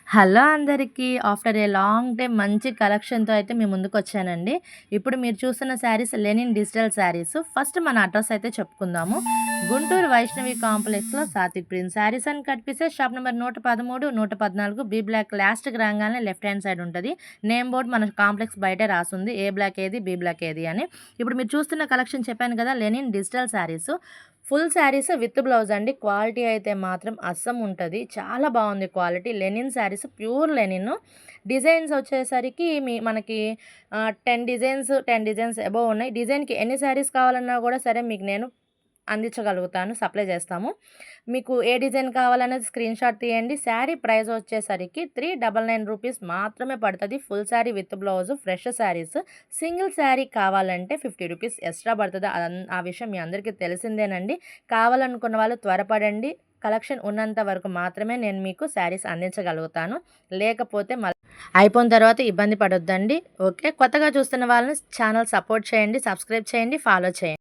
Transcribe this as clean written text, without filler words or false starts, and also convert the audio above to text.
Hello అందరికీ. After a long time మంచి కలెక్షన్‌తో అయితే మీ ముందుకొచ్చానండి. ఇప్పుడు మీరు చూస్తున్న saris linen digital saris. First మన అడ్రెస్ అయితే చెప్పుకుందాము. గుంటూరు వైష్ణవి కాంప్లెక్స్‌లో Satvik print saris and cut pieces shop number 113, 114 B block లాస్ట్‌కి రాంగానే లెఫ్ట్ హ్యాండ్ సైడ్ ఉంటది. నేమ్ బోర్డ్ మన కాంప్లెక్స్ బయటే రాసుంది. ఏ బ్లాక్ ఏది, బి బ్లాక్ ఏది అని. ఇప్పుడు మీరు చూస్తున్న కలెక్షన్ చెప్పాను కదా, linen digital saris. Full saris with blouse అండి. క్వాలిటీ అయితే మాత్రం అస్సం ఉంటుంది. చాలా బాగుంది quality. Lenin saris, pure linen. Designs వచ్చేసరికి మనకి 10 డిజైన్స్ అబోవ్ ఉన్నాయి. డిజైన్కి ఎన్ని శారీస్ కావాలన్నా కూడా సరే మీకు నేను అందించగలుగుతాను, సప్లై చేస్తాము. మీకు ఏ డిజైన్ కావాలనేది స్క్రీన్ షాట్ తీయండి. శారీ ప్రైస్ వచ్చేసరికి 399 రూపీస్ మాత్రమే పడుతుంది. Full sari with blouse, fresh saris. Single sari కావాలంటే 50 రూపీస్ ఎక్స్ట్రా పడుతుంది. ఆ విషయం మీ అందరికీ తెలిసిందేనండి. కావాలనుకున్న వాళ్ళు త్వరపడండి. కలెక్షన్ ఉన్నంత వరకు మాత్రమే నేను మీకు శారీస్ అందించగలుగుతాను. లేకపోతే అయిపోయిన తర్వాత ఇబ్బంది పడొద్దండి. ఓకే, కొత్తగా చూస్తున్న వాళ్ళని ఛానల్ సపోర్ట్ చేయండి, సబ్స్క్రైబ్ చేయండి, ఫాలో చేయండి.